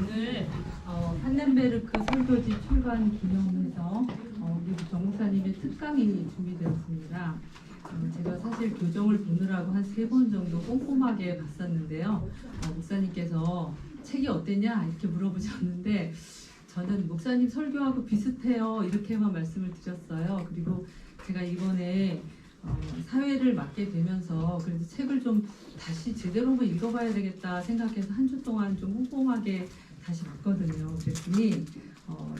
오늘 판넨베르크 설교지 출간 기념해서 우리 정 목사님의 특강이 준비되었습니다. 제가 사실 교정을 보느라고 한 3번 정도 꼼꼼하게 봤었는데요. 목사님께서 책이 어땠냐 이렇게 물어보셨는데 저는 목사님 설교하고 비슷해요 이렇게만 말씀을 드렸어요. 그리고 제가 이번에 사회를 맡게 되면서 그래도 책을 좀 다시 제대로 한번 읽어봐야 되겠다 생각해서 한 주 동안 좀 꼼꼼하게 다시 봤거든요. 그랬더니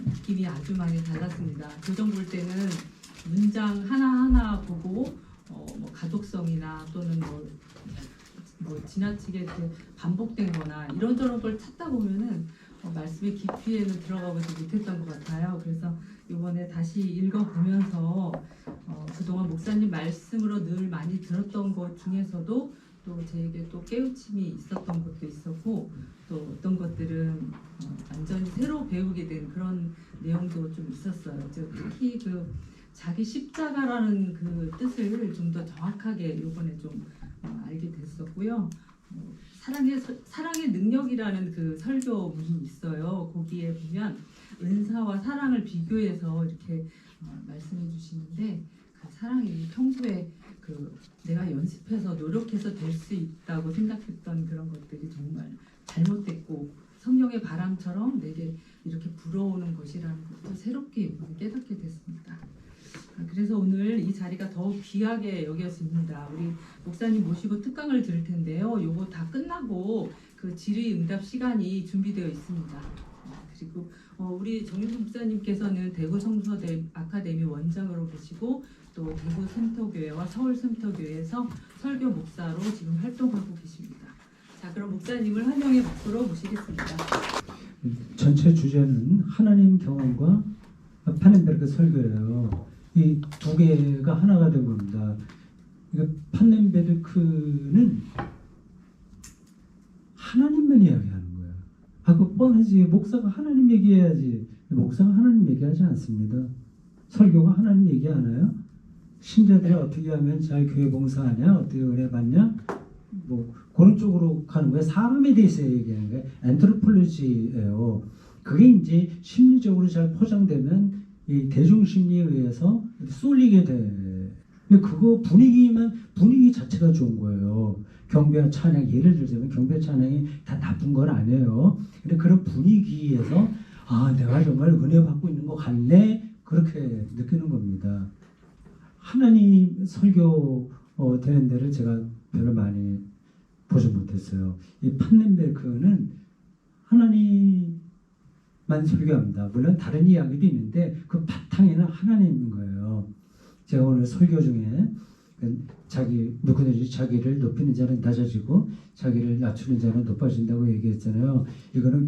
느낌이 아주 많이 달랐습니다. 교정 볼 때는 문장 하나하나 보고 뭐 가독성이나 또는 뭐 지나치게 이렇게 반복된 거나 이런저런 걸 찾다 보면은 말씀의 깊이에는 들어가보지 못했던 것 같아요. 그래서 이번에 다시 읽어보면서 그동안 목사님 말씀으로 늘 많이 들었던 것 중에서도 또 저에게 또 깨우침이 있었던 것도 있었고 또 어떤 것들은 완전히 새로 배우게 된 그런 내용도 좀 있었어요. 특히 그 자기 십자가라는 그 뜻을 좀 더 정확하게 이번에 좀 알게 됐었고요. 사랑의 능력이라는 그 설교문이 있어요. 거기에 보면 은사와 사랑을 비교해서 이렇게 말씀해 주시는데 그 사랑이 평소에 그 내가 연습해서 노력해서 될 수 있다고 생각했던 그런 것들이 정말 잘못됐고 성령의 바람처럼 내게 이렇게 불어오는 것이라는 것도 새롭게 깨닫게 됐습니다. 그래서 오늘 이 자리가 더욱 귀하게 여겨집니다. 우리 목사님 모시고 특강을 들을 텐데요. 요거 다 끝나고 그 질의응답 시간이 준비되어 있습니다. 그리고 우리 정윤수 목사님께서는 대구 성서대 아카데미 원장으로 계시고 또 대구 샘터교회와 서울 샘터교회에서 설교 목사로 지금 활동하고 계십니다. 자, 그럼 목사님을 환영의 박수로 모시겠습니다. 전체 주제는 하나님 경험과 판넨베르크 설교예요. 이 두 개가 하나가 된 겁니다. 그러니까 판넨베르크는 하나님만 이야기하는 거예요. 그거 뻔하지. 목사가 하나님 얘기해야지. 목사가 하나님 얘기하지 않습니다. 설교가 하나님 얘기하나요? 신자들이 어떻게 하면 잘 교회 봉사하냐? 어떻게 은혜 받냐? 뭐 그런 쪽으로 가는 거예요. 사람에 대해서 얘기하는 거예요. 엔트로폴로지예요. 그게 이제 심리적으로 잘 포장되면 이 대중심리에 의해서 쏠리게 돼. 근데 그거 분위기 자체가 좋은 거예요. 경배와 찬양, 예를 들자면 경배 찬양이 다 나쁜 건 아니에요. 근데 그런 분위기에서 내가 정말 은혜 받고 있는 것 같네, 그렇게 느끼는 겁니다. 하나님 설교 되는 데를 제가 별로 많이 보지 못했어요. 이 판넨베르크는 하나님만 설교합니다. 물론 다른 이야기도 있는데 그 바탕에는 하나님인 거예요. 제가 오늘 설교 중에 누구든지 자기를 높이는 자는 낮아지고 자기를 낮추는 자는 높아진다고 얘기했잖아요. 이거는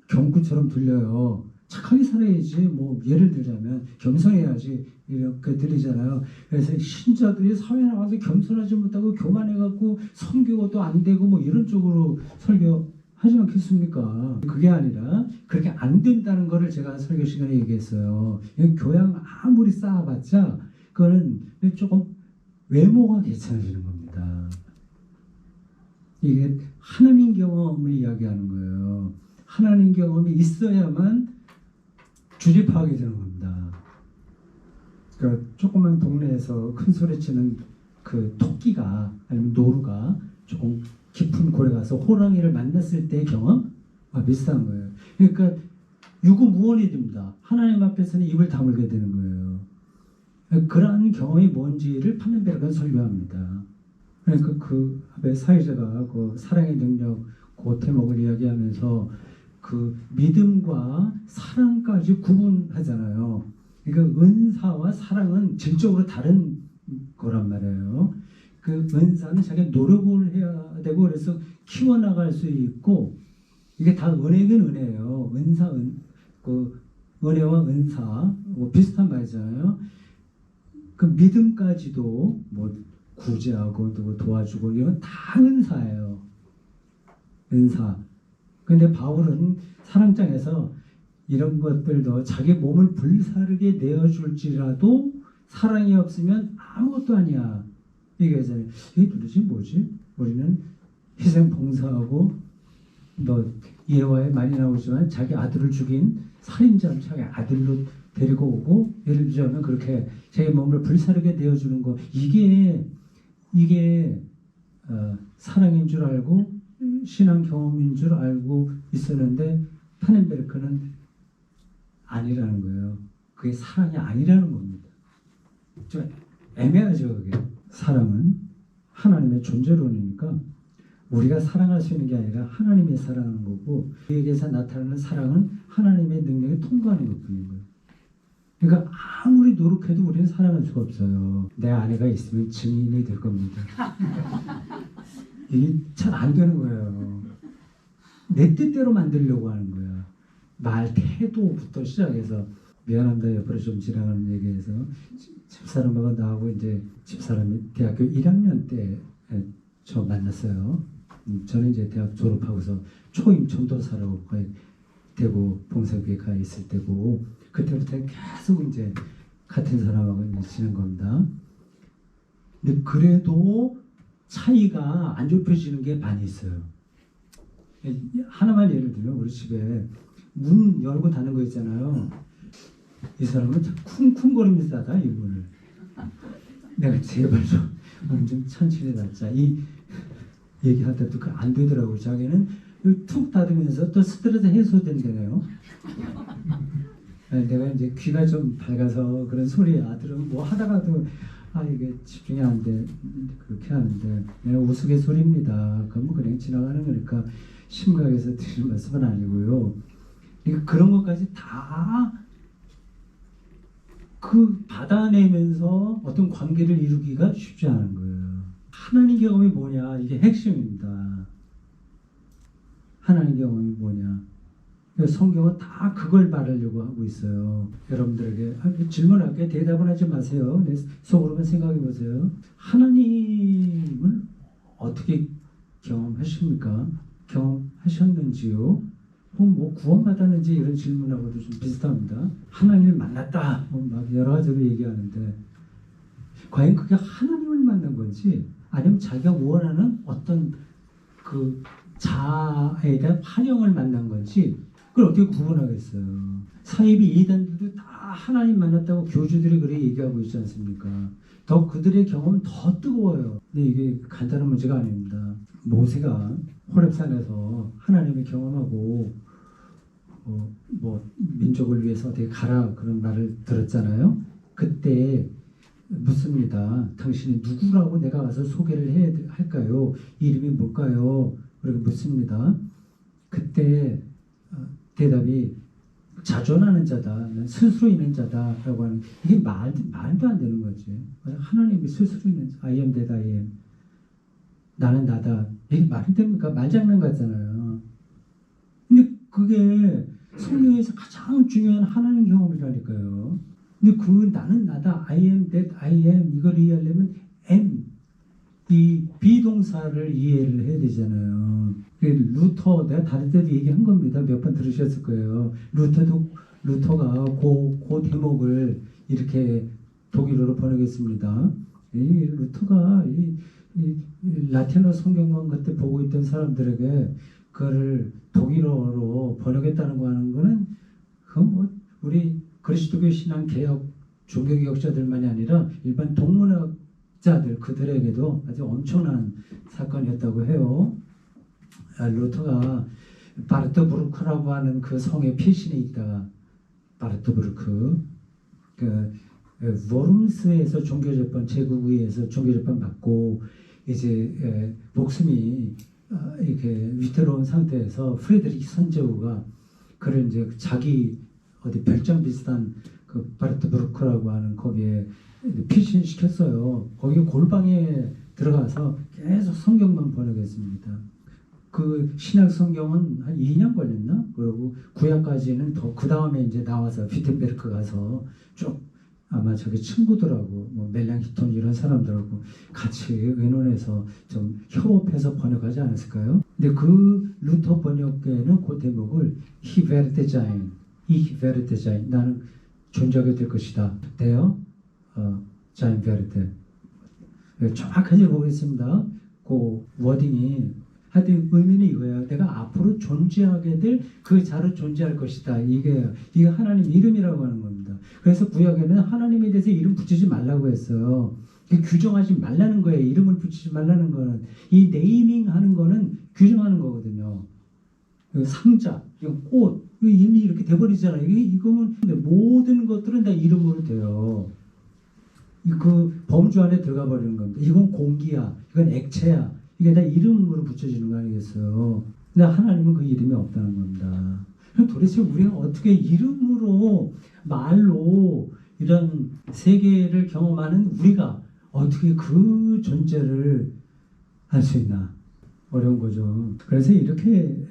경구처럼 들려요. 착하게 살아야지, 뭐 예를 들자면 겸손해야지 이렇게 들리잖아요. 그래서 신자들이 사회에 나가서 겸손하지 못하고 교만해갖고 선교도 안 되고 뭐 이런 쪽으로 설교하지 않겠습니까? 그게 아니라 그렇게 안 된다는 거를 제가 설교 시간에 얘기했어요. 교양 아무리 쌓아봤자 그거는 조금 외모가 괜찮아지는 겁니다. 이게 하나님 경험을 이야기하는 거예요. 하나님 경험이 있어야만 주제 파악이 되는 겁니다. 그러니까 조그만 동네에서 큰 소리 치는 그 토끼가 아니면 노루가 조금 깊은 고래 가서 호랑이를 만났을 때의 경험 비슷한 거예요. 그러니까 유구무원이 됩니다. 하나님 앞에서는 입을 다물게 되는 거예요. 그러한 경험이 뭔지를 판넨베르크는 설교합니다. 그러니까 그 앞에 사회자가 그 사랑의 능력 그 대목을 이야기하면서 그 믿음과 사랑까지 구분하잖아요. 그러니까 은사와 사랑은 질적으로 다른 거란 말이에요. 그 은사는 자기 노력을 해야 되고 그래서 키워나갈 수 있고 이게 다 은혜긴 은혜예요. 그 은혜와 은사 뭐 비슷한 말이잖아요. 그 믿음까지도 뭐 구제하고 누구 도와주고 이건 다 은사예요. 은사. 근데 바울은 사랑장에서 이런 것들도 자기 몸을 불사르게 내어줄지라도 사랑이 없으면 아무것도 아니야. 얘기하잖아요. 이게 도대체 뭐지? 우리는 희생 봉사하고 뭐 예화에 많이 나오지만 자기 아들을 죽인 살인자를 자기 아들로 데리고 오고 예를 들자면 그렇게 자기 몸을 불사르게 내어주는 거 이게 사랑인 줄 알고 신앙 경험인 줄 알고 있었는데 파넨베르크는 아니라는 거예요. 그게 사랑이 아니라는 겁니다. 좀 애매하죠. 그게 사랑은 하나님의 존재론이니까 우리가 사랑할 수 있는 게 아니라 하나님이 사랑하는 거고 우리에게서 나타나는 사랑은 하나님의 능력에 통과하는 것뿐인 거예요. 그러니까 아무리 노력해도 우리는 사랑할 수가 없어요. 내 아내가 있으면 증인이 될 겁니다. 이게 잘 안 되는 거예요. 내 뜻대로 만들려고 하는 거야. 말 태도부터 시작해서 미안합니다. 옆으로 좀 지나가는 얘기해서 집사람하고 나하고 이제 집사람이 대학교 1학년 때 저 만났어요. 저는 이제 대학 졸업하고서 초임 전도사라고 거의 대구 봉사교회 가 있을 때고 그때부터 계속 이제 같은 사람하고 이제 지낸 겁니다. 근데 그래도 차이가 안 좁혀지는 게 많이 있어요. 하나만 예를 들면 우리 집에 문 열고 닫는 거 있잖아요. 이 사람은 쿵쿵거리면서 닫아 이 문을. 내가 제발 좀 천천히 닫자. 이 얘기할 때도 그 안 되더라고. 자기는 툭 닫으면서 또 스트레스 해소된다네요. 내가 이제 귀가 좀 밝아서 그런 소리 아들은 뭐 하다가도 이게 집중이 안 돼. 그렇게 하는데 내가 우스갯소리입니다. 그건 그냥 지나가는 거니까 심각해서 드리는 말씀은 아니고요. 그러니까 그런 것까지 다 그 받아내면서 어떤 관계를 이루기가 쉽지 않은 거예요. 하나님 경험이 뭐냐 이게 핵심입니다. 하나님 경험이 뭐냐. 성경은 다 그걸 말하려고 하고 있어요. 여러분들에게 질문할게 대답은 하지 마세요. 속으로만 생각해 보세요. 하나님을 어떻게 경험하십니까? 경험하셨는지요? 뭐 구원받았는지 이런 질문하고도 좀 비슷합니다. 하나님을 만났다. 막 여러 가지로 얘기하는데 과연 그게 하나님을 만난 건지 아니면 자기가 원하는 어떤 그 자아에 대한 환영을 만난 건지 그걸 어떻게 구분하겠어요. 사이비 이단들도 다 하나님 만났다고 교주들이 그렇게 얘기하고 있지 않습니까? 더 그들의 경험은 더 뜨거워요. 근데 이게 간단한 문제가 아닙니다. 모세가 호렙산에서 하나님을 경험하고 뭐 민족을 위해서 어떻게 가라 그런 말을 들었잖아요. 그때 묻습니다. 당신이 누구라고 내가 가서 소개를 해야 할까요? 이름이 뭘까요? 그렇게 묻습니다. 그때 대답이 자존하는 자다. 스스로 있는 자다라고 하는 이게 말도 안 되는 거지. 하나님이 스스로 있는 자. I am that I am. 나는 나다. 이게 말이 됩니까? 말장난 같잖아요. 근데 그게 성경에서 가장 중요한 하나님 경험이라니까요. 근데 그 나는 나다. I am that I am. 이걸 이해하려면 am. 이 비동사를 이해를 해야 되잖아요. 루터 내가 다른 때도 얘기한 겁니다. 몇 번 들으셨을 거예요. 루터가 그 대목을 이렇게 독일어로 번역했습니다. 이 루터가 이 라틴어 성경만 그때 보고 있던 사람들에게 그거를 독일어로 번역했다는 거 하는 거는 그건 뭐 우리 그리스도교 신앙 개혁 종교개혁자들만이 아니라 일반 동문학자들 그들에게도 아주 엄청난 사건이었다고 해요. 루터가 바르트부르크라고 하는 그 성의 피신에 있다가 바르트부르크 그 워름스에서 종교재판 제국의회에서 종교재판 받고 이제 목숨이 이렇게 위태로운 상태에서 프레드리히 선제우가 그를 이제 자기 어디 별장 비슷한 그 바르트부르크라고 하는 거기에 피신시켰어요. 거기 골방에 들어가서 계속 성경만 번역했습니다. 그 신약 성경은 한 2년 걸렸나? 그리고 구약까지는 더 그 다음에 이제 나와서 비텐베르크 가서 쭉 아마 저기 친구들하고 뭐 멜랑히톤 이런 사람들하고 같이 의논해서 좀 협업해서 번역하지 않았을까요? 근데 그 루터 번역에는 그 대목을 Ich werde sein, Ich werde sein, 나는 존재하게 될 것이다. 돼요? sein werde. 정확하게 보겠습니다. 그 워딩이 하여튼 의미는 이거예요. 내가 앞으로 존재하게 될 그 자로 존재할 것이다. 이게 하나님 이름이라고 하는 겁니다. 그래서 구약에는 하나님에 대해서 이름 붙이지 말라고 했어요. 규정하지 말라는 거예요. 이름을 붙이지 말라는 거는. 이 네이밍 하는 거는 규정하는 거거든요. 상자, 꽃, 이미 이렇게 돼버리잖아요. 이거는 모든 것들은 다 이름으로 돼요. 그 범주 안에 들어가 버리는 겁니다. 이건 공기야, 이건 액체야. 이게 다 이름으로 붙여지는 거 아니겠어요? 근데 하나님은 그 이름이 없다는 겁니다. 그럼 도대체 우리가 어떻게 이름으로, 말로 이런 세계를 경험하는 우리가 어떻게 그 존재를 할 수 있나? 어려운 거죠. 그래서 이렇게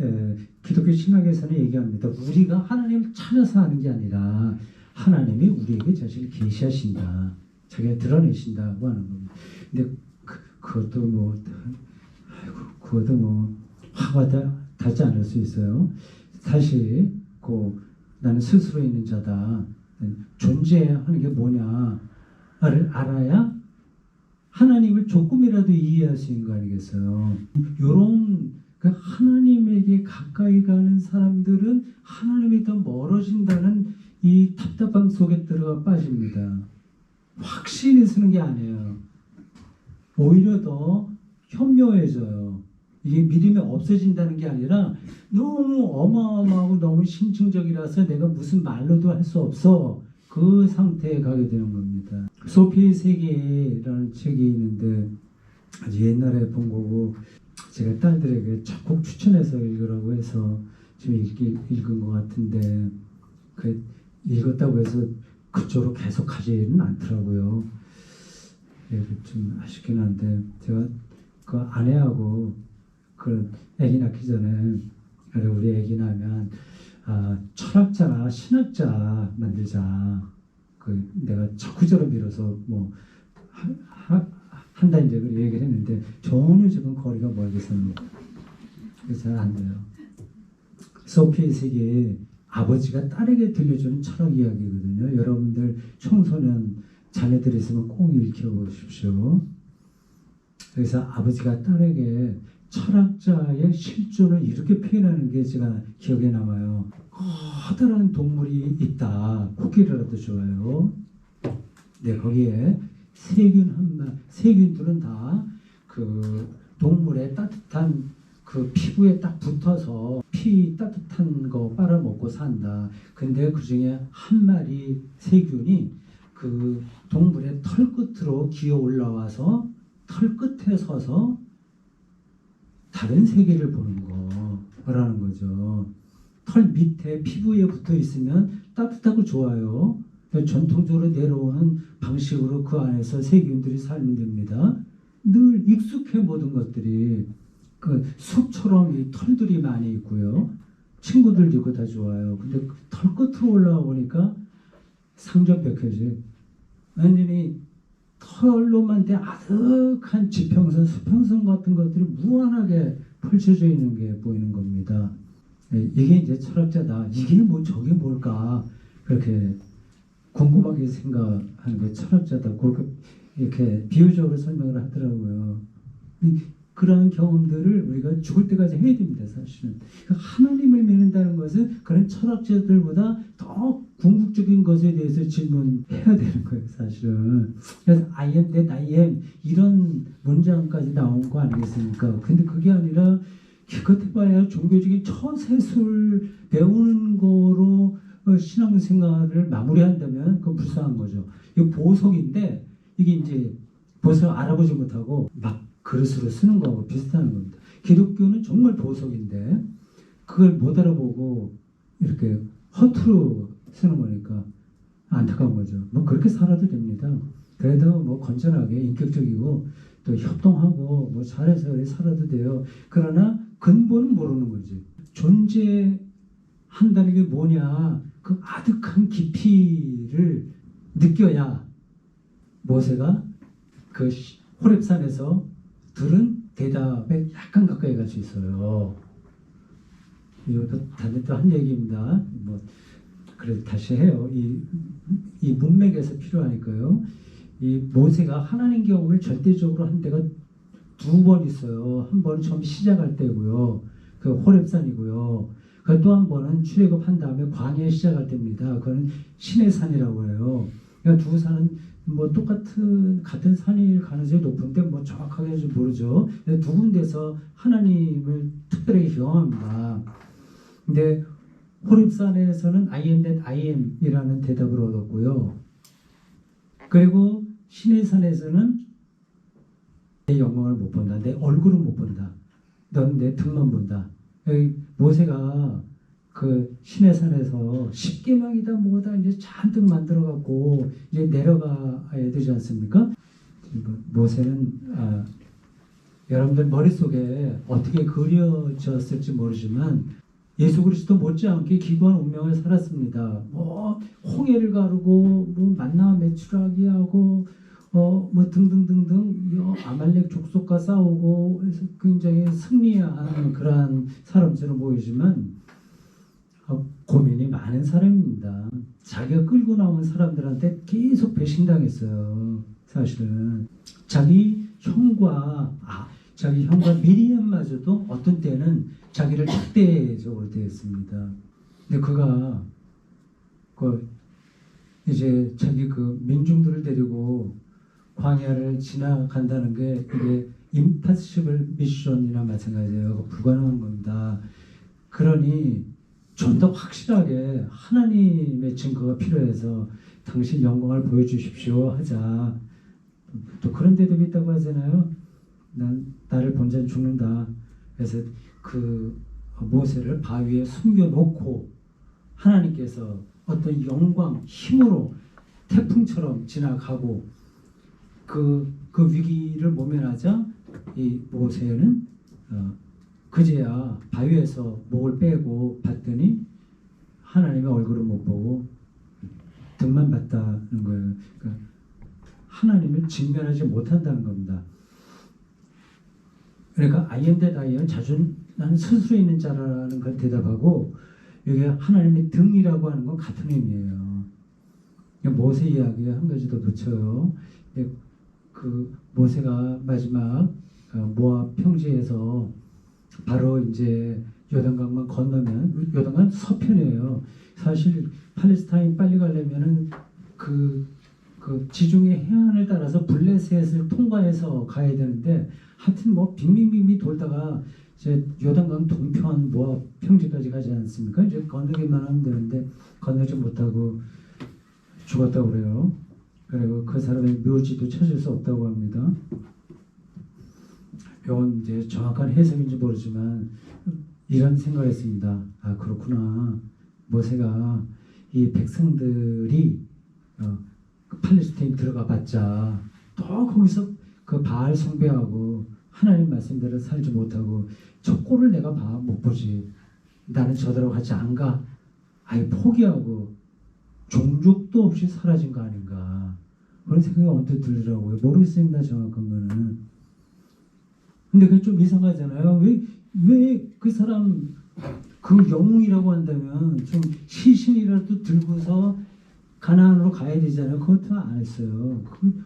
기독교 신학에서는 얘기합니다. 우리가 하나님을 찾아서 하는 게 아니라 하나님이 우리에게 자신을 계시하신다. 자기가 드러내신다고 하는 겁니다. 근데 그것도 뭐 화가 닿지 않을 수 있어요. 사실 나는 스스로 있는 자다. 존재하는 게 뭐냐를 알아야 하나님을 조금이라도 이해할 수 있는 거 아니겠어요? 요런 하나님에게 가까이 가는 사람들은 하나님이 더 멀어진다는 이 답답함 속에 들어가 빠집니다. 확신이 쓰는 게 아니에요. 오히려 더 현묘해져요. 이게 믿음이 없어진다는 게 아니라 너무 어마어마하고 너무 심층적이라서 내가 무슨 말로도 할 수 없어. 그 상태에 가게 되는 겁니다. 소피의 세계라는 책이 있는데 아주 옛날에 본 거고 제가 딸들에게 적극 추천해서 읽으라고 해서 지금 읽은 것 같은데 읽었다고 해서 그쪽으로 계속 가지는 않더라고요. 좀 아쉽긴 한데 제가 그 아내하고 아기 낳기 전에 우리 아기 낳으면 철학자나 신학자 만들자. 내가 적극적으로 밀어서 한다 이제 그 얘기를 했는데 전혀 지금 거리가 멀겠습니다. 그래서 잘 안 돼요. 소피의 세계에 아버지가 딸에게 들려주는 철학 이야기거든요. 여러분들 청소년 자녀들 있으면 꼭 읽혀보십시오. 그래서 아버지가 딸에게 철학자의 실존을 이렇게 표현하는 게 제가 기억에 남아요. 커다란 동물이 있다. 코끼리라도 좋아요. 네, 거기에 세균들은 다 그 동물의 따뜻한 그 피부에 딱 붙어서 피 따뜻한 거 빨아먹고 산다. 근데 그 중에 한 마리 세균이 그 동물의 털 끝으로 기어 올라와서 털 끝에 서서 다른 세계를 보는 거라는 거죠. 털 밑에 피부에 붙어 있으면 따뜻하고 좋아요. 전통적으로 내려오는 방식으로 그 안에서 세균들이 살면 됩니다. 늘 익숙해 모든 것들이. 숲처럼 이 털들이 많이 있고요. 친구들도 있고 다 좋아요. 근데 털 끝으로 올라와 보니까 상전벽해지. 완전히 털로만 된 아득한 지평선, 수평선 같은 것들이 무한하게 펼쳐져 있는 게 보이는 겁니다. 이게 이제 철학자다. 이게 저게 뭘까? 그렇게 궁금하게 생각하는 게 철학자다. 그렇게 이렇게 비유적으로 설명을 하더라고요. 그런 경험들을 우리가 죽을 때까지 해야 됩니다. 사실은 하나님을 믿는다는 것은 그런 철학자들보다 더 궁극적인 것에 대해서 질문해야 되는 거예요. 사실은. 그래서 I am that I am 이런 문장까지 나온 거 아니겠습니까? 근데 그게 아니라 기껏 해봐야 종교적인 처세술 배우는 거로 신앙생활을 마무리한다면 그건 불쌍한 거죠. 이거 보석인데 이게 이제 보석 알아보지 못하고 막 그릇으로 쓰는 거하고 비슷한 겁니다. 기독교는 정말 보석인데 그걸 못 알아보고 이렇게 허투루 쓰는 거니까 안타까운 거죠. 그렇게 살아도 됩니다. 그래도 건전하게 인격적이고 또 협동하고 잘해서 살아도 돼요. 그러나 근본은 모르는 거지. 존재한다는 게 뭐냐, 그 아득한 깊이를 느껴야 모세가 그 호렙산에서 들은 대답에 약간 가까이 갈 수 있어요. 이것도 다른 또 한 얘기입니다. 그래도 다시 해요. 이 문맥에서 필요하니까요. 이 모세가 하나님 경험을 절대적으로 한 데가 두 번 있어요. 한 번은 처음 시작할 때고요. 그 호렙산이고요. 그 또 한 번은 출애굽한 다음에 광야 시작할 때입니다. 그거는 신의 산이라고 해요. 그러니까 두 산은 뭐 같은 산일 가능성이 높은데 뭐 정확하게 좀 모르죠. 근데 두 군데서 하나님을 특별히 경험합니다. 근데 호렙산에서는 I am that I am이라는 대답을 얻었고요. 그리고 신의 산에서는 내 영광을 못 본다. 내 얼굴은 못 본다. 넌 내 등만 본다. 모세가 그 신의 산에서 십계명이다 뭐다 이제 잔뜩 만들어 갖고 이제 내려가야 되지 않습니까? 모세는 여러분들 머릿속에 어떻게 그려졌을지 모르지만 예수 그리스도 못지않게 기구한 운명을 살았습니다. 뭐 홍해를 가르고 뭐 만나 메추라기 하고 뭐 등등등등 아말렉 족속과 싸우고 해서 굉장히 승리한 그러한 사람처럼 보이지만 고민이 많은 사람입니다. 자기가 끌고 나온 사람들한테 계속 배신당했어요. 사실은 자기 형과 미리암마저도 어떤 때는 자기를 적대적으로 대했습니다. 근데 그가 이제 자기 그 민중들을 데리고 광야를 지나간다는 게 이게 임파서블 미션이나 마찬가지예요. 불가능한 겁니다. 그러니 좀 더 확실하게 하나님의 증거가 필요해서 당신 영광을 보여주십시오 하자. 또 그런 대답이 있다고 하잖아요. 나를 본 자는 죽는다. 그래서 그 모세를 바위에 숨겨놓고 하나님께서 어떤 영광, 힘으로 태풍처럼 지나가고 그 위기를 모면하자 이 모세는 그제야 바위에서 목을 빼고 봤더니 하나님의 얼굴을 못 보고 등만 봤다는 거예요. 그러니까 하나님을 직면하지 못한다는 겁니다. 그러니까 I am that I am 자주 나는 스스로 있는 자라는 걸 대답하고 여기 하나님의 등이라고 하는 건 같은 의미예요. 모세 이야기에 한 가지 더 붙여요. 그 모세가 마지막 모압 평지에서 바로 이제 요단강만 건너면 요단강 서편이에요. 사실 팔레스타인 빨리 가려면은 그 지중해 해안을 따라서 블레셋을 통과해서 가야 되는데 하여튼 뭐 빙빙빙빙 돌다가 이제 요단강 동편 모압 평지까지 가지 않습니까? 이제 건너기만 하면 되는데 건너지 못하고 죽었다고 그래요. 그리고 그 사람의 묘지도 찾을 수 없다고 합니다. 이건 이제 정확한 해석인지 모르지만 이런 생각을 했습니다. 아 그렇구나. 모세가 이 백성들이 팔레스타인 들어가 봤자 또 거기서 그 바알 숭배하고 하나님 말씀대로 살지 못하고 저 꼴을 내가 못 보지. 나는 저들하고 같이 안 가. 아예 포기하고 종족도 없이 사라진 거 아닌가. 그런 생각이 언뜻 들더라고요. 모르겠습니다. 정확한 거는. 근데 그게 좀 이상하잖아요. 왜 그 사람 그 영웅이라고 한다면 좀 시신이라도 들고서 가나안으로 가야 되잖아요. 그것도 안 했어요.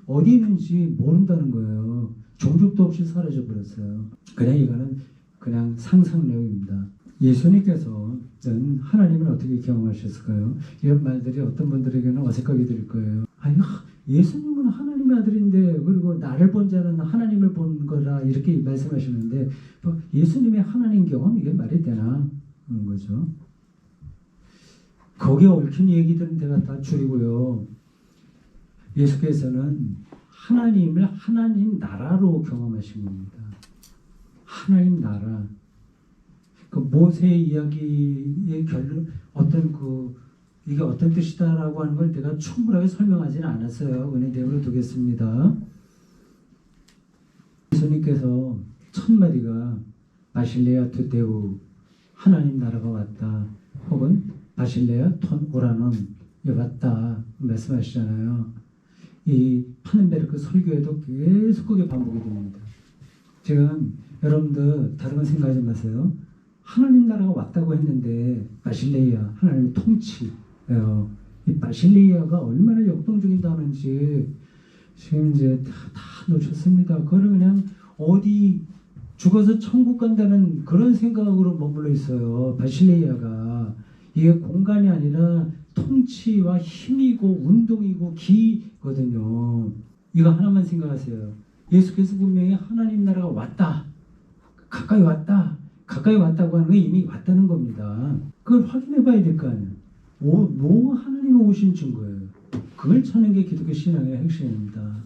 어디 있는지 모른다는 거예요. 종족도 없이 사라져 버렸어요. 그냥 이거는 그냥 상상력입니다. 예수님께서는 하나님을 어떻게 경험하셨을까요? 이런 말들이 어떤 분들에게는 어색하게 들릴 거예요. 아니 예수님은 하나님의 아들인데 그리고 나를 본 자는 하나님을 본 거라 이렇게 말씀하시는데 예수님의 하나님 경험 이게 말이 되나 그런 거죠. 거기에 얽힌 얘기들은 제가 다 줄이고요. 예수께서는 하나님을 하나님 나라로 경험하신 겁니다. 하나님 나라. 그 모세의 이야기의 결론 이게 어떤 뜻이다라고 하는 걸 내가 충분하게 설명하지는 않았어요. 은혜 대우를 두겠습니다. 예수님께서 첫 마디가 바실레아 투데우 하나님 나라가 왔다. 혹은 바실레아 톤 오라논 왔다 말씀하시잖아요. 이 파넨베르크 설교에도 계속 그게 반복이 됩니다. 지금 여러분들 다른 건 생각하지 마세요. 하나님 나라가 왔다고 했는데 바실레아 하나님의 통치 이 바실레아가 얼마나 역동적인 단어인지 지금 이제 다 놓쳤습니다. 그걸 그냥 어디 죽어서 천국 간다는 그런 생각으로 머물러 있어요. 바실레이아가. 이게 공간이 아니라 통치와 힘이고 운동이고 기거든요. 이거 하나만 생각하세요. 예수께서 분명히 하나님 나라가 왔다. 가까이 왔다. 가까이 왔다고 하는 건 이미 왔다는 겁니다. 그걸 확인해 봐야 될 거 아니에요. 뭐 하나님이 오신 증거예요. 그걸 찾는 게 기독교 신앙의 핵심입니다.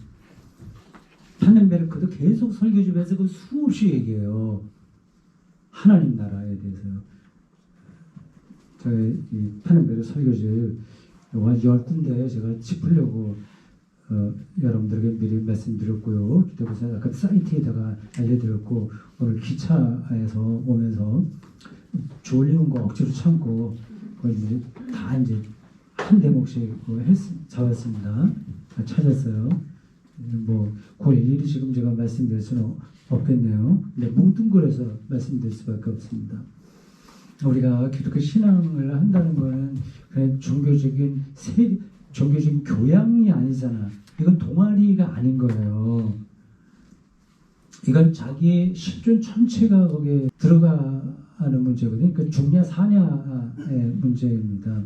판넨베르크도 계속 설교집에서 그 수없이 얘기해요. 하나님 나라에 대해서요. 저희 이 판넨베르크 설교집 한 10군데 제가 짚으려고 여러분들에게 미리 말씀드렸고요. 기독교사 아까 사이트에다가 알려드렸고 오늘 기차에서 오면서 졸리는 거 억지로 참고 거의 다 이제 한 대목씩 잡았습니다. 찾았어요. 그 일일이 지금 제가 말씀드릴 수는 없겠네요. 근데 뭉뚱그려서 말씀드릴 수밖에 없습니다. 우리가 기독교 신앙을 한다는 것은 그냥 종교적인 교양이 아니잖아. 이건 동아리가 아닌 거예요. 이건 자기의 실존 전체가 거기에 들어가는 문제거든요. 그러니까 죽냐 사냐의 문제입니다.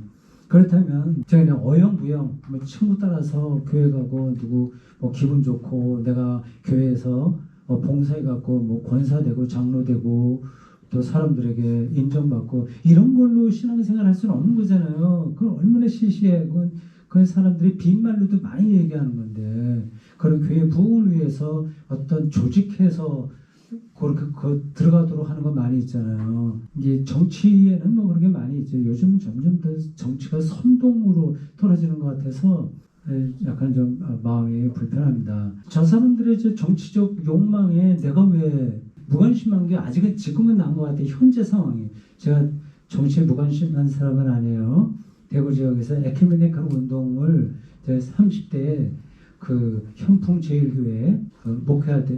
그렇다면 저희는 어영부영 친구 따라서 교회 가고 누구 기분 좋고 내가 교회에서 봉사해갖고 권사되고 장로되고 또 사람들에게 인정받고 이런 걸로 신앙생활 할 수는 없는 거잖아요. 그건 얼마나 시시해. 그건 사람들이 빈말로도 많이 얘기하는 건데 그런 교회 부흥을 위해서 어떤 조직해서 그렇게 들어가도록 하는 거 많이 있잖아요. 이게 정치에는 그런 게 많이 있죠. 요즘은 점점 더 정치가 선동으로 떨어지는 것 같아서 약간 좀 마음이 불편합니다. 저 사람들의 정치적 욕망에 내가 왜 무관심한 게 아직은 지금은 난 것 같아요. 현재 상황이. 제가 정치에 무관심한 사람은 아니에요. 대구 지역에서 에큐메니컬 운동을 제 30대에 그 현풍 제일교회 목회할 때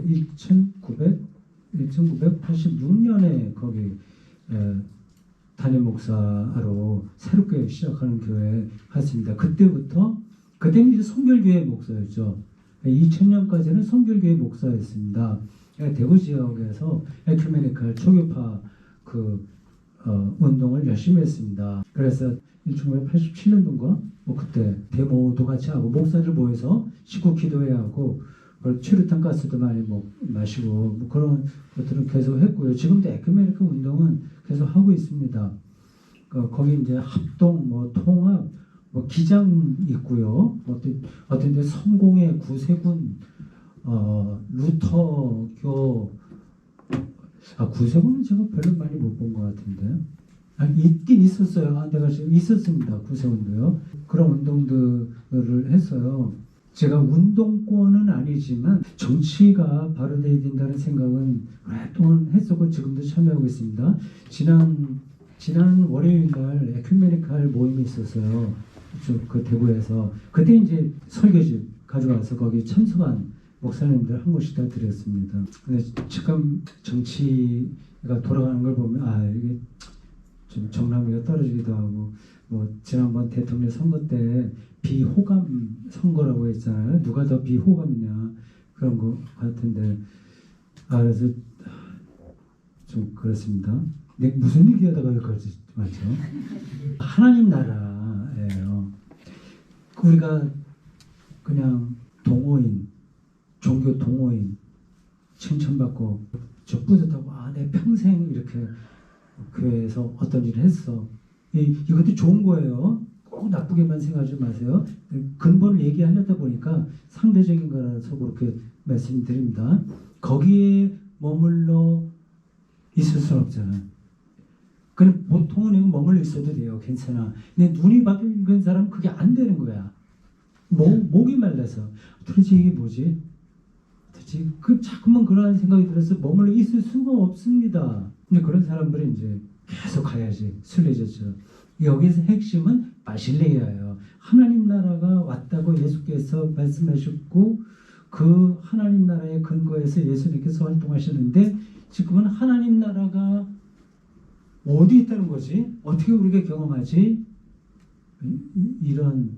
1986년에 거기 담임 목사로 새롭게 시작하는 교회 갔습니다. 그때는 이제 성결교회 목사였죠. 2000년까지는 성결교회 목사였습니다. 대구 지역에서 에큐메니컬 초교파 운동을 열심히 했습니다. 그래서 1987년도인가 그때 데모도 같이 하고 목사들 모여서 식구 기도해야 하고 최루탄 가스도 많이 마시고 그런 것들은 계속 했고요. 지금도 에큐메니컬 운동은 계속 하고 있습니다. 거기 이제 합동 통합 기장 있고요. 어떤 데 성공의 구세군 루터교 구세군은 제가 별로 많이 못 본 것 같은데 있긴 있었어요. 내가 지금 있었습니다. 구세군도요. 그런 운동들을 했어요. 제가 운동권은 아니지만 정치가 바로 돼야 된다는 생각은 오랫동안 했었고 지금도 참여하고 있습니다. 지난 월요일 날 에큐메니컬 모임이 있었어요. 그 대구에서 그때 이제 설교집 가져와서 거기 참석한 목사님들 한 곳씩 다 드렸습니다. 근데 지금 정치가 돌아가는 걸 보면 이게 좀 정남이가 떨어지기도 하고 지난번 대통령 선거 때 비호감 선거라고 했잖아요. 누가 더 비호감이냐 그런 거 같은데 그래서 좀 그렇습니다. 근데 무슨 얘기하다가 여기까지 맞죠? 하나님 나라예요. 우리가 그냥 동호인, 종교 동호인 칭찬받고 저 뿌듯하고 내 평생 이렇게 교회에서 어떤 일을 했어. 이것도 좋은 거예요. 꼭 나쁘게만 생각하지 마세요. 근본을 얘기하려다 보니까 상대적인 거라서 그렇게 말씀드립니다. 거기에 머물러 있을 수는 없잖아. 그럼 보통은 머물러 있어도 돼요. 괜찮아. 근데 눈이 밝은 사람은 그게 안 되는 거야. 목이 말라서. 도대체 이게 뭐지? 도대체 자꾸만 그런 생각이 들어서 머물러 있을 수가 없습니다. 근데 그런 사람들은 이제 계속 가야지. 순례자처럼. 여기서 핵심은 바실레이아예요. 하나님 나라가 왔다고 예수께서 말씀하셨고 그 하나님 나라의 근거에서 예수님께서 활동하셨는데 지금은 하나님 나라가 어디 있다는 거지? 어떻게 우리가 경험하지? 이런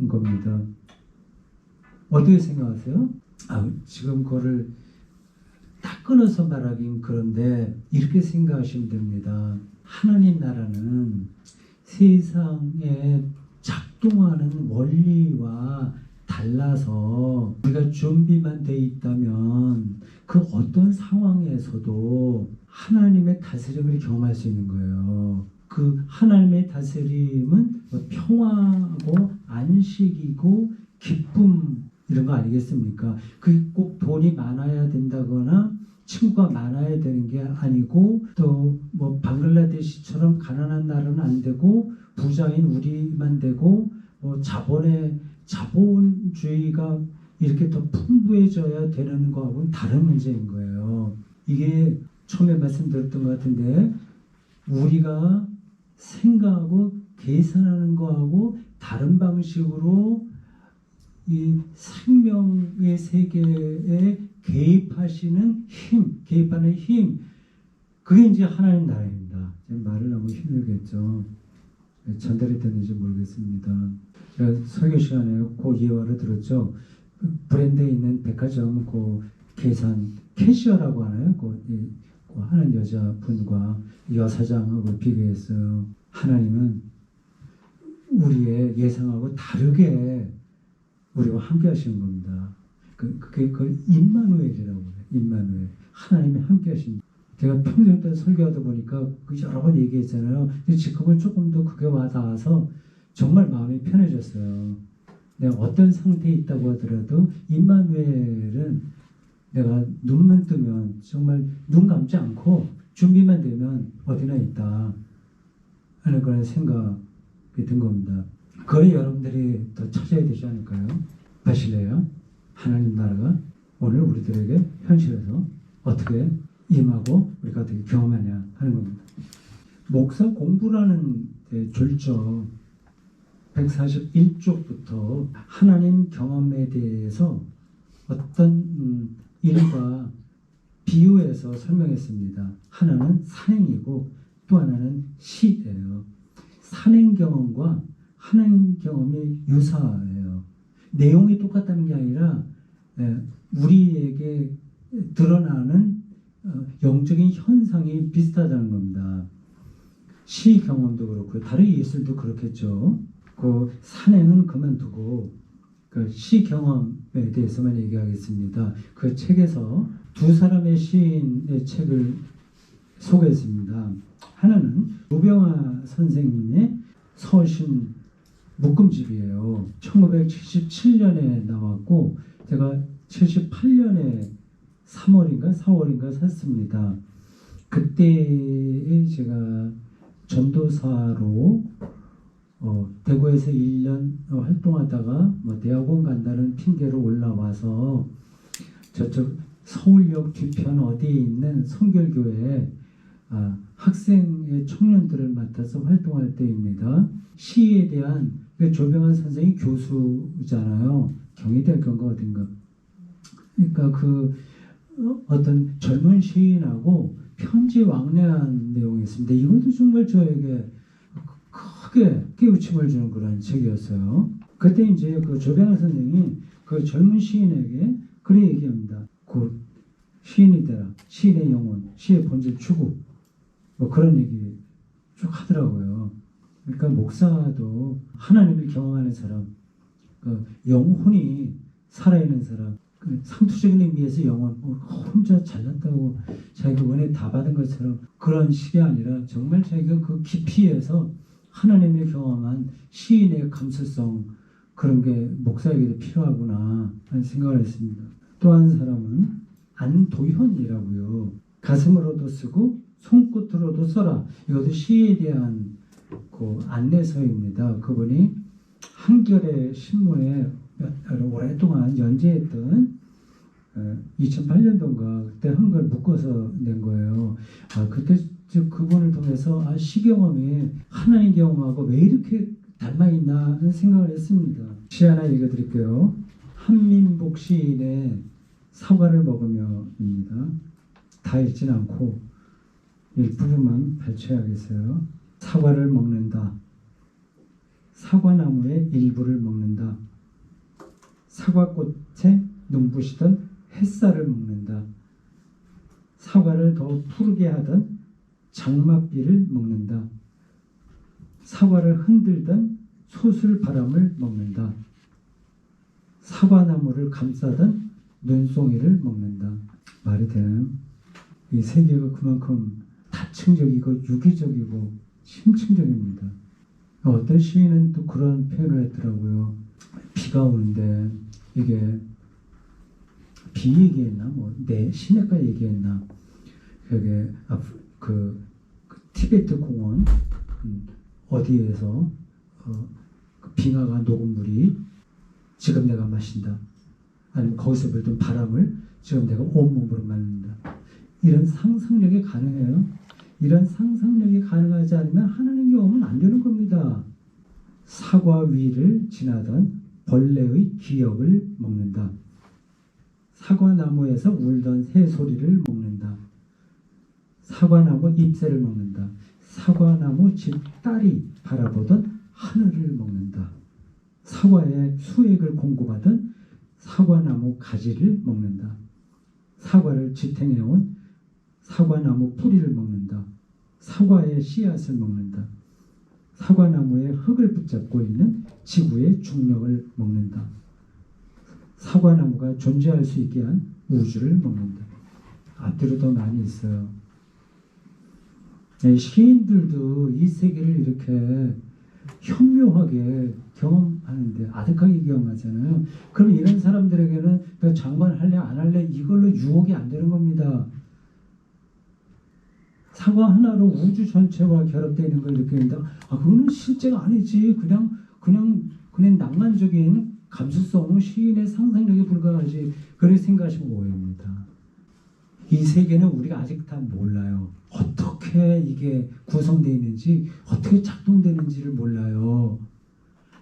겁니다. 어떻게 생각하세요? 지금 그거를 끊어서 말하긴 그런데 이렇게 생각하시면 됩니다. 하나님 나라는 세상에 작동하는 원리와 달라서 우리가 준비만 돼 있다면 그 어떤 상황에서도 하나님의 다스림을 경험할 수 있는 거예요. 그 하나님의 다스림은 평화고 안식이고 기쁨 이런 거 아니겠습니까? 그게 꼭 돈이 많아야 된다거나 친구가 많아야 되는 게 아니고 또 뭐 방글라데시처럼 가난한 나라는 안 되고 부자인 우리만 되고 뭐 자본주의가 이렇게 더 풍부해져야 되는 거하고는 다른 문제인 거예요. 이게 처음에 말씀드렸던 것 같은데 우리가 생각하고 계산하는 거하고 다른 방식으로 이 생명의 세계에 개입하시는 힘, 개입하는 힘, 그게 이제 하나님 나라입니다. 말을 너무 힘들겠죠. 전달이 됐는지 모르겠습니다. 제가 설교 시간에 그 예화를 들었죠. 브랜드에 있는 백화점 그 계산 캐시어라고 하나요? 그 하는 여자분과 여사장하고 비교했어요. 하나님은 우리의 예상하고 다르게 우리와 함께 하시는 겁니다. 그걸 임마누엘이라고 해요. 임마누엘. 하나님이 함께 하십니다. 제가 평생 동안 설교하다 보니까 여러 번 얘기했잖아요. 근데 지금은 조금 더 그게 와닿아서 정말 마음이 편해졌어요. 내가 어떤 상태에 있다고 하더라도 임마누엘은 내가 눈만 뜨면 정말 눈 감지 않고 준비만 되면 어디나 있다 하는 그런 생각이 든 겁니다. 그걸 여러분들이 더 찾아야 되지 않을까요? 하실래요? 하나님 나라가 오늘 우리들에게 현실에서 어떻게 임하고 우리가 어떻게 경험하냐 하는 겁니다. 목사 공부라는 졸적 141쪽부터 하나님 경험에 대해서 어떤 일과 비유해서 설명했습니다. 하나는 산행이고 또 하나는 시예요. 산행 경험과 하나님 경험이 유사해요. 내용이 똑같다는 게 아니라 우리에게 드러나는 영적인 현상이 비슷하다는 겁니다. 시 경험도 그렇고 다른 예술도 그렇겠죠. 그 산행은 그만두고 그 시 경험에 대해서만 얘기하겠습니다. 그 책에서 두 사람의 시인의 책을 소개했습니다. 하나는 노병화 선생님의 서신 묶음집이에요. 1977년에 나왔고 제가 78년에 3월인가 4월인가 샀습니다. 그때 제가 전도사로 대구에서 1년 활동하다가 대학원 간다는 핑계로 올라와서 저쪽 서울역 뒤편 어디에 있는 성결교회에 학생의 청년들을 맡아서 활동할 때입니다. 시에 대한 조병환 선생이 교수잖아요. 경희대학교인가 어딘가. 그러니까 어떤 젊은 시인하고 편지 왕래한 내용이 있습니다. 이것도 정말 저에게 크게 깨우침을 주는 그런 책이었어요. 그때 이제 그 조병환 선생이 그 젊은 시인에게 그렇게 얘기합니다. 곧 시인이 되라. 시인의 영혼, 시의 본질 추구. 그런 얘기 쭉 하더라고요. 그러니까 목사도 하나님을 경험하는 사람, 영혼이 살아있는 사람, 상투적인 의미에서 영혼, 혼자 잘났다고 자기가 은혜 다 받은 것처럼 그런 식이 아니라 정말 자기가 그 깊이에서 하나님을 경험한 시인의 감수성, 그런 게 목사에게도 필요하구나 하는 생각을 했습니다. 또 한 사람은 안도현이라고요. 가슴으로도 쓰고 손끝으로도 써라. 이것도 시에 대한 그 안내서입니다. 그분이 한겨레 신문에 오랫동안 연재했던 2008년도인가 그때 한 걸 묶어서 낸 거예요. 그때 그분을 통해서 시 경험이 하나님 경험하고 왜 이렇게 닮아있나 하는 생각을 했습니다. 시 하나 읽어드릴게요. 한민복 시인의 사과를 먹으며입니다. 다 읽진 않고 일부분만 발췌하겠어요. 사과를 먹는다. 사과나무의 일부를 먹는다. 사과꽃에 눈부시던 햇살을 먹는다. 사과를 더 푸르게 하던 장맛비를 먹는다. 사과를 흔들던 소술바람을 먹는다. 사과나무를 감싸던 눈송이를 먹는다. 말이 되나요? 이 세계가 그만큼 다층적이고 유기적이고 심층적입니다. 어떤 시인은 또 그런 표현을 했더라고요. 비가 오는데 이게 비 얘기했나 뭐 내 시냇가 얘기했나 그게 그 티베트 공원 어디에서 그 빙하가 녹은 물이 지금 내가 마신다. 아니면 거기서 불던 바람을 지금 내가 온몸으로 맞는다. 이런 상상력이 가능해요. 이런 상상력이 가능하지 않으면 하나님께 오면 안 되는 겁니다. 사과 위를 지나던 벌레의 기억을 먹는다. 사과나무에서 울던 새소리를 먹는다. 사과나무 잎새를 먹는다. 사과나무 집 딸이 바라보던 하늘을 먹는다. 사과의 수액을 공급하던 사과나무 가지를 먹는다. 사과를 지탱해온 사과나무 뿌리를 먹는다. 사과의 씨앗을 먹는다. 사과나무의 흙을 붙잡고 있는 지구의 중력을 먹는다. 사과나무가 존재할 수 있게 한 우주를 먹는다. 앞뒤로 더 많이 있어요. 시인들도 이 세계를 이렇게 현묘하게 경험하는데 아득하게 경험하잖아요. 그럼 이런 사람들에게는 장관 할래 안 할래 이걸로 유혹이 안 되는 겁니다. 사과 하나로 우주 전체와 결합되어 있는 걸 느끼는데 그거는 실제가 아니지. 그냥 낭만적인 감수성, 시인의 상상력에 불과하지. 그렇게 생각하시면 오해입니다. 이 세계는 우리가 아직 다 몰라요. 어떻게 이게 구성되어 있는지, 어떻게 작동되는지를 몰라요.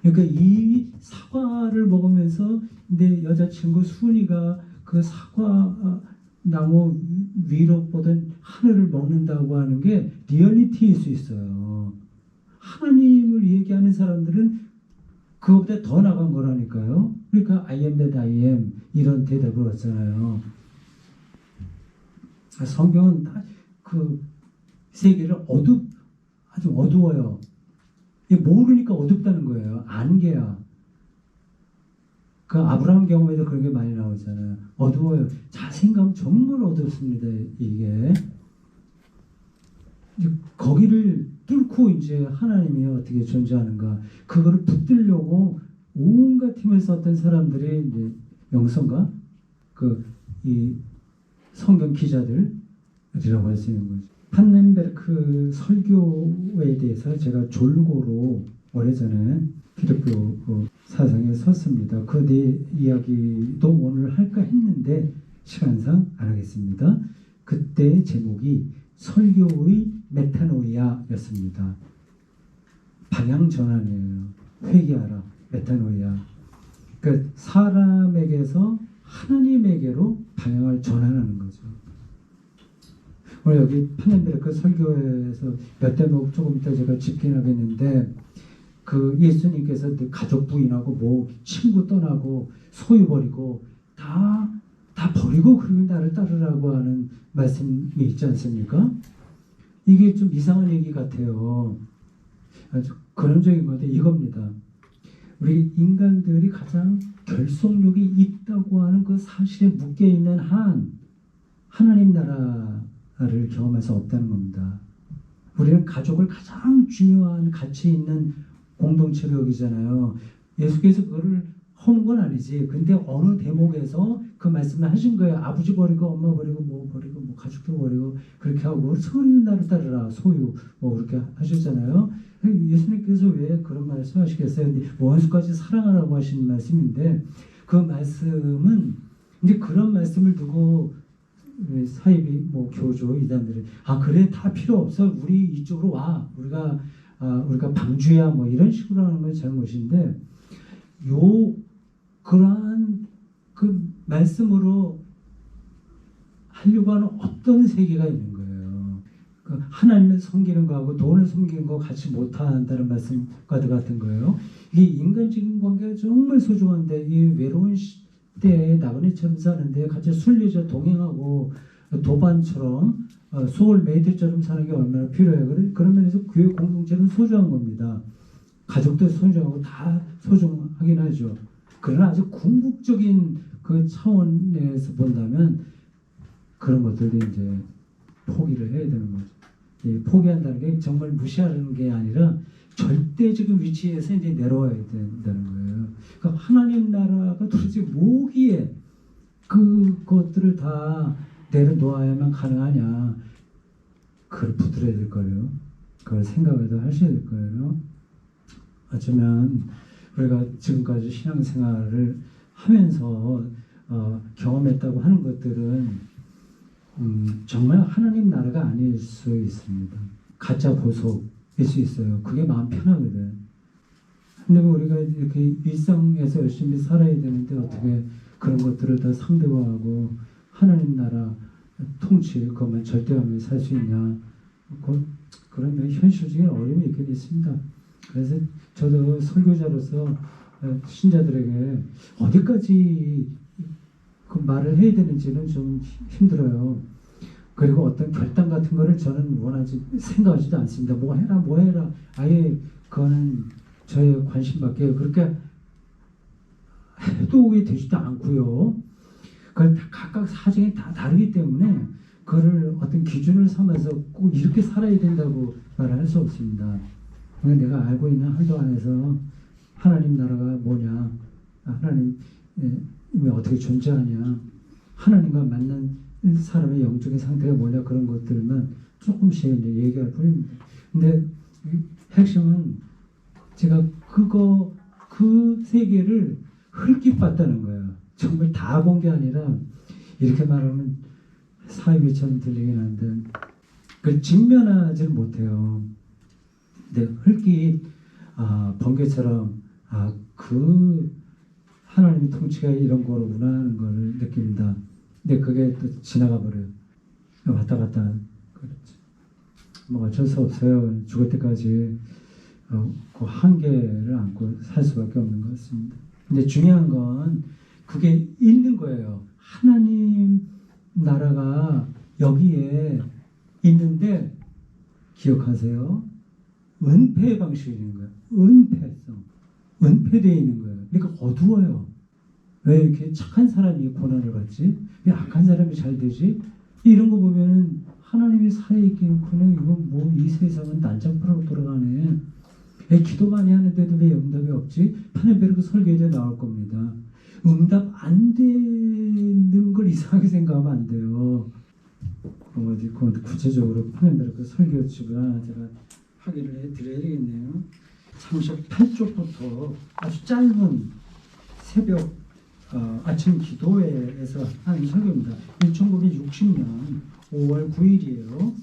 그러니까 이 사과를 먹으면서 내 여자친구 순이가 그 사과 나무 위로 보던 하늘을 먹는다고 하는 게 리얼리티일 수 있어요. 하나님을 얘기하는 사람들은 그것보다 더 나간 거라니까요. 그러니까 I am that I am 이런 대답을 왔잖아요. 성경은 그 세계를 아주 어두워요. 모르니까 어둡다는 거예요. 안개야. 그 아브라함 경험에도 그런 게 많이 나오잖아요. 어두워요. 자신감 정말 어둡습니다. 이게 거기를 뚫고 이제 하나님이 어떻게 존재하는가 그거를 붙들려고 온갖 힘을 썼던 사람들이 이제 영성가 이 성경 기자들이라고 할 수 있는 거죠. 판넨베르크 설교에 대해서 제가 졸고로 오래전에 기독교 사상에 섰습니다. 그 내 이야기도 오늘 할까 했는데 시간상 안 하겠습니다. 그때의 제목이 설교의 메타노이아였습니다. 방향 전환이에요. 회개하라. 메타노이아. 그러니까 사람에게서 하나님에게로 방향을 전환하는 거죠. 오늘 여기 판넨베르크 설교에서 몇 대목 조금 이따 제가 집행하겠는데 그 예수님께서 가족 부인하고 뭐 친구 떠나고 소유 버리고 다 버리고 그리고 나를 따르라고 하는 말씀이 있지 않습니까? 이게 좀 이상한 얘기 같아요. 아주 근원적인 건데 이겁니다. 우리 인간들이 가장 결속력이 있다고 하는 그 사실에 묶여있는 한 하나님 나라를 경험할 수 없다는 겁니다. 우리는 가족을 가장 중요한 가치 있는 공동체로 여기잖아요. 예수께서 그거를 허문 건 아니지. 근데 어느 대목에서 그 말씀을 하신 거예요. 아버지 버리고 엄마 버리고 뭐 가족도 버리고 그렇게 하고 소유는 나를 따르라. 소유 뭐 그렇게 하셨잖아요. 예수님께서 왜 그런 말씀하시겠어요? 근데 원수까지 사랑하라고 하신 말씀인데 그 말씀은 근데 그런 말씀을 두고 사이비 뭐 교조 이단들이 그래 다 필요 없어. 우리 이쪽으로 와. 우리가 방주야 뭐 이런 식으로 하는 건 잘못인데 그러한 그 말씀으로 하려고 하는 어떤 세계가 있는 거예요. 그 하나님을 섬기는 거하고 돈을 섬기는 거 같이 못한다는 말씀과 같은 거예요. 이게 인간적인 관계가 정말 소중한데 이 외로운 시대에 나그네처럼 사는데 같이 순례자 동행하고 도반처럼 소울메이트처럼 사는 게 얼마나 필요해요. 그런 면에서 교회 공동체는 소중한 겁니다. 가족도 소중하고 다 소중하긴 하죠. 그러나 아주 궁극적인 그 차원에서 본다면 그런 것들도 이제 포기를 해야 되는 거죠. 포기한다는 게 정말 무시하는 게 아니라 절대적인 위치에서 이제 내려와야 된다는 거예요. 그러니까 하나님 나라가 도대체 뭐기에 그것들을 다 내려놓아야만 가능하냐. 그걸 붙들어야 될 거예요. 그걸 생각을 더 하셔야 될 거예요. 어쩌면 우리가 지금까지 신앙생활을 하면서 경험했다고 하는 것들은 정말 하나님 나라가 아닐 수 있습니다. 가짜 보석일 수 있어요. 그게 마음 편하거든. 근데 우리가 이렇게 일상에서 열심히 살아야 되는데 어떻게 그런 것들을 다 상대화하고 하나님 나라 통치 그것만 절대하며 살 수 있냐. 그러면 현실적인 어려움이 있긴 있습니다. 그래서 저도 설교자로서 신자들에게 어디까지 그 말을 해야 되는지는 좀 힘들어요. 그리고 어떤 결단 같은 거를 저는 생각하지도 않습니다. 뭐 해라. 아예 그거는 저의 관심 밖에 그렇게 해도 되지도 않고요. 그걸 각각 사정이 다 다르기 때문에 그거를 어떤 기준을 삼아서 꼭 이렇게 살아야 된다고 말할 수 없습니다. 내가 알고 있는 한도 안에서 하나님 나라가 뭐냐, 하나님이 어떻게 존재하냐, 하나님과 만난 사람의 영적인 상태가 뭐냐, 그런 것들만 조금씩 이제 얘기할 뿐입니다. 근데 핵심은 제가 그 세계를 흘깃봤다는 거예요. 정말 다 본 게 아니라 이렇게 말하면 사이비처럼 들리긴 한데 그걸 직면하지는 못해요. 근데 흘깃 번개처럼 그 하나님의 통치가 이런 거로구나 하는 거를 느낍니다. 근데 그게 또 지나가 버려요. 왔다 갔다. 그렇죠. 뭐 어쩔 수 없어요. 죽을 때까지 그 한계를 안고 살 수밖에 없는 것 같습니다. 근데 중요한 건 그게 있는 거예요. 하나님 나라가 여기에 있는데 기억하세요. 은폐 방식이 있는 거예요. 은폐되어 있는 거예요. 그러니까 어두워요. 왜 이렇게 착한 사람이 고난을 받지? 왜 악한 사람이 잘 되지? 이런 거 보면 하나님이 살아있기는 그냥 이거 뭐 이 세상은 난장판으로 돌아가네. 왜 기도 많이 하는데도 왜 응답이 없지? 파네베르그 설교에 나올 겁니다. 응답 안 되는 걸 이상하게 생각하면 안 돼요. 어디 구체적으로 파네베르그 설교집을 제가 확인을 해드려야겠네요. 38쪽부터 아주 짧은 새벽 아침 기도회에서 하는 설교입니다. 1960년 5월 9일이에요.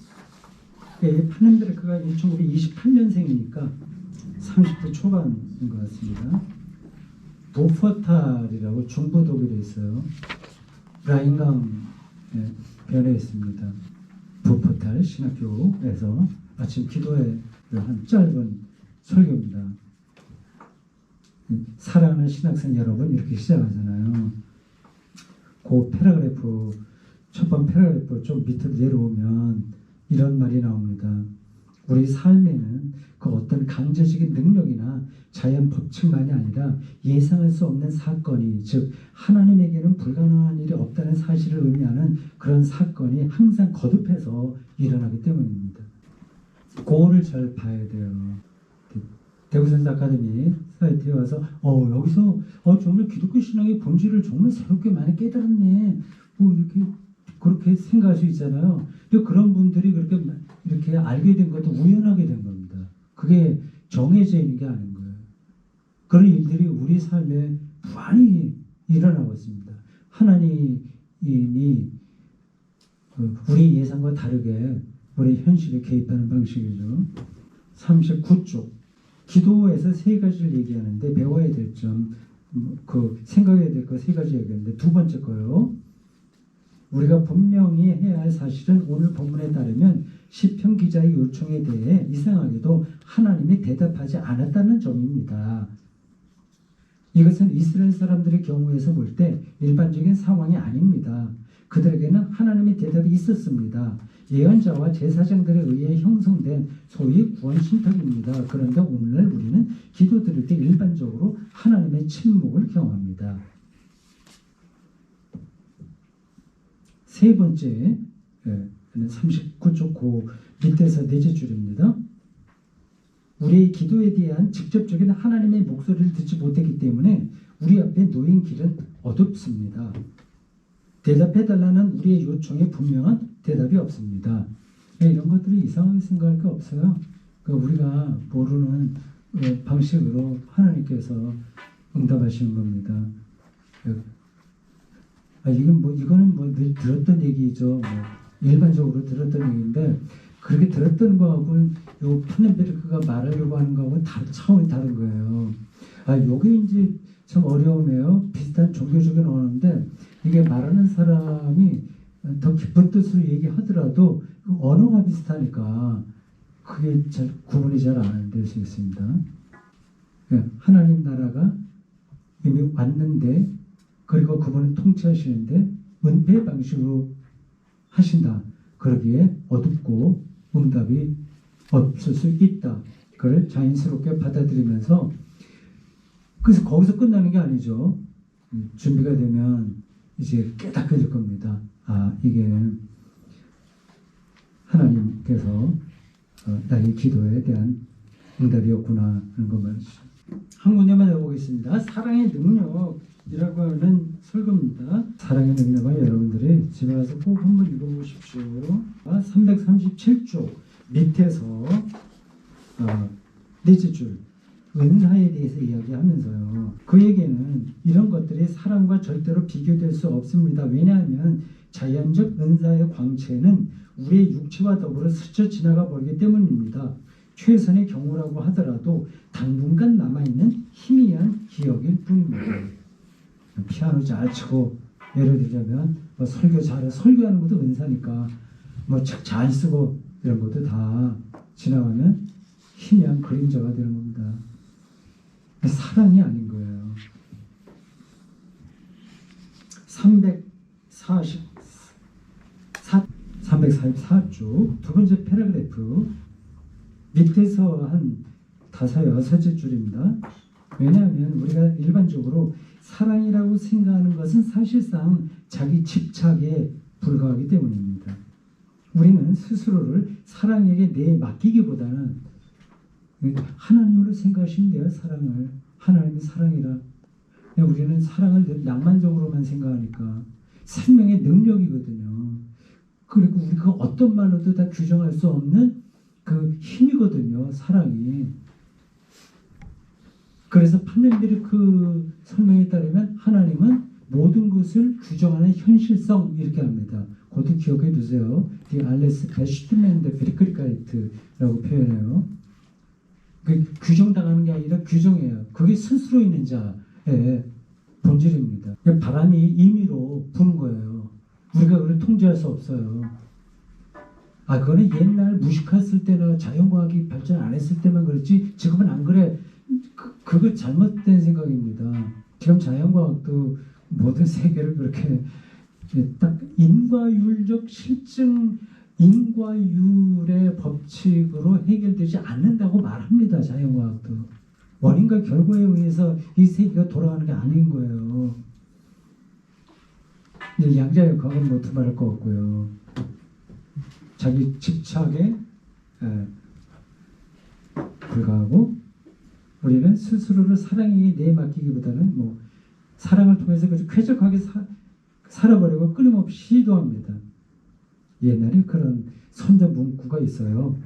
파넨베르크가 1928년생이니까 30대 초반인 것 같습니다. 도퍼탈이라고 중부 독일에 있어요. 라인강 변에 있습니다. 도퍼탈 신학교에서 아침 기도회를 한 짧은 설교입니다. 사랑하는 신학생 여러분, 이렇게 시작하잖아요. 그 패러그래프, 첫 번 패러그래프 좀 밑으로 내려오면 이런 말이 나옵니다. 우리 삶에는 그 어떤 강제적인 능력이나 자연 법칙만이 아니라 예상할 수 없는 사건이, 즉 하나님에게는 불가능한 일이 없다는 사실을 의미하는 그런 사건이 항상 거듭해서 일어나기 때문입니다. 그거를 잘 봐야 돼요. 대구선교 아카데미 사이트에 와서 여기서 정말 기독교 신앙의 본질을 정말 새롭게 많이 깨달았네. 뭐 이렇게 그렇게 생각할 수 있잖아요. 근데 그런 분들이 이렇게 알게 된 것도 우연하게 된 겁니다. 그게 정해져 있는 게 아닌 거예요. 그런 일들이 우리 삶에 많이 일어나고 있습니다. 하나님이 우리 예상과 다르게 우리 현실에 개입하는 방식이죠. 39쪽 기도에서 세 가지를 얘기하는데 배워야 될 점, 생각해야 될 거 세 가지 얘기하는데 두 번째 거요. 우리가 분명히 해야 할 사실은 오늘 본문에 따르면 시편 기자의 요청에 대해 이상하게도 하나님이 대답하지 않았다는 점입니다. 이것은 이스라엘 사람들의 경우에서 볼 때 일반적인 상황이 아닙니다. 그들에게는 하나님의 대답이 있었습니다. 예언자와 제사장들에 의해 형성된 소위 구원 신탁입니다. 그런데 오늘날 우리는 기도 드릴 때 일반적으로 하나님의 침묵을 경험합니다. 세 번째, 39쪽 고 밑에서 넷째 줄입니다. 우리의 기도에 대한 직접적인 하나님의 목소리를 듣지 못했기 때문에 우리 앞에 놓인 길은 어둡습니다. 대답해달라는 우리의 요청에 분명한 대답이 없습니다. 이런 것들이 이상하게 생각할 게 없어요. 우리가 모르는 방식으로 하나님께서 응답하시는 겁니다. 이거는 늘 들었던 얘기죠. 일반적으로 들었던 얘기인데 그렇게 들었던 거하고는 요 푸넨베르크가 말하려고 하는 거하고는 차원이 다른 거예요. 요게 이제 참 어려움이에요. 비슷한 종교적인 언어인데 이게 말하는 사람이 더 깊은 뜻으로 얘기하더라도 언어가 비슷하니까 그게 잘 구분이 잘 안 될 수 있습니다. 하나님 나라가 이미 왔는데 그리고 그분은 통치하시는데 은폐 방식으로 하신다. 그러기에 어둡고 응답이 없을 수 있다. 그걸 자연스럽게 받아들이면서 그래서 거기서 끝나는 게 아니죠. 준비가 되면 이제 깨닫게 될 겁니다. 이게 하나님께서 나의 기도에 대한 응답이었구나 하는 것 말이죠. 한 문제만 해보겠습니다. 사랑의 능력이라고 하는 설교입니다. 사랑의 능력은 여러분들이 집에 가서 꼭 한번 읽어보십시오. 337쪽 밑에서 넷째 줄 은사에 대해서 이야기하면서요. 그에게는 이런 것들이 사랑과 절대로 비교될 수 없습니다. 왜냐하면 자연적 은사의 광채는 우리의 육체와 더불어 스쳐 지나가 버리기 때문입니다. 최선의 경우라고 하더라도 당분간 남아있는 희미한 기억일 뿐입니다. 피아노 잘 치고 예를 들자면 설교하는 것도 은사니까 책 잘 쓰고 이런 것도 다 지나가면 희미한 그림자가 되는 겁니다. 사랑이 아닌 거예요. 344쪽 두 번째 패러그래프 밑에서 한 5-6째 줄입니다. 왜냐하면 우리가 일반적으로 사랑이라고 생각하는 것은 사실상 자기 집착에 불과하기 때문입니다. 우리는 스스로를 사랑에게 내맡기기보다는 하나님으로 생각하시면 돼요. 사랑을. 하나님이 사랑이라. 우리는 사랑을 늘 낭만적으로만 생각하니까 생명의 능력이거든요. 그리고 우리가 어떤 말로도 다 규정할 수 없는 그 힘이거든요. 사랑이. 그래서 판넨베르크 설명에 따르면 하나님은 모든 것을 규정하는 현실성 이렇게 합니다. 그것도 기억해 두세요. Die alles bestimmende Wirklichkeit라고 표현해요. 규정당하는 게 아니라 규정이에요. 그게 스스로 있는 자의 본질입니다. 바람이 임의로 부는 거예요. 우리가 그걸 통제할 수 없어요. 그거는 옛날 무식했을 때나 자연과학이 발전 안 했을 때만 그렇지 지금은 안 그래. 그거 잘못된 생각입니다. 지금 자연과학도 모든 세계를 그렇게 딱 인과율적 실증 인과율의 법칙으로 해결되지 않는다고 말합니다. 자연과학도. 원인과 결과에 의해서 이 세계가 돌아가는 게 아닌 거예요. 이제 양자역학은 두말할 거 없고요. 자기 집착에 불과하고 우리는 스스로를 사랑에게 내맡기기보다는 사랑을 통해서 쾌적하게 살아보려고 끊임없이 시도합니다. 옛날에 그런 선전 문구가 있어요.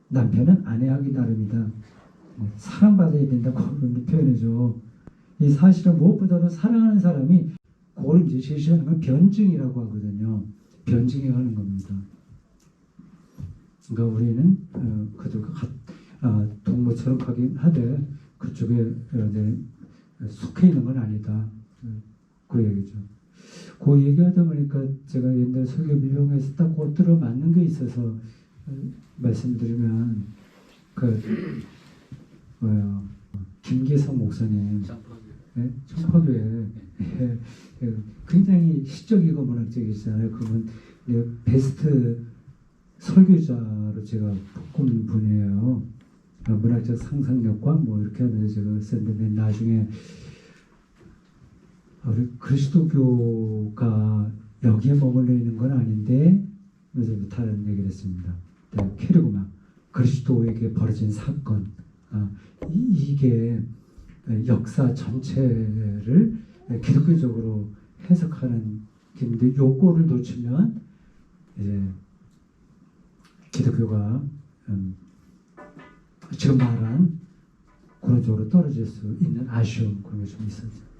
남편은 아내하기 나름이다. 사랑받아야 된다고 그렇게 표현해줘. 이 사실은 무엇보다도 사랑하는 사람이 그걸 이제 제시하는 건 변증이라고 하거든요. 변증해 가는 겁니다. 그러니까 우리는 그들과 동무처럼 하긴 하되 그쪽에 속해 있는 건 아니다. 그 얘기죠. 그 얘기하다 보니까 제가 옛날 설교 비평에서 딱 꽃들어 맞는 게 있어서 말씀드리면 김계성 목사님 예? 청포도에 예, 예, 굉장히 시적이고 문학적이잖아요. 그러면 베스트 설교자로 제가 뽑은 분이에요. 문학적 상상력과 뭐 이렇게 하면서 제가 썼는데 나중에 우리 그리스도교가 여기에 머물러 있는 건 아닌데 그래서 다른 얘기를 했습니다. 네, 캐리고마 그리스도에게 벌어진 사건 이게 역사 전체를 기독교적으로 해석하는 길인데 요거를 놓치면 이제 기독교가 지금 말한 그런 쪽으로 떨어질 수 있는 아쉬움 그런 게 좀 있었죠.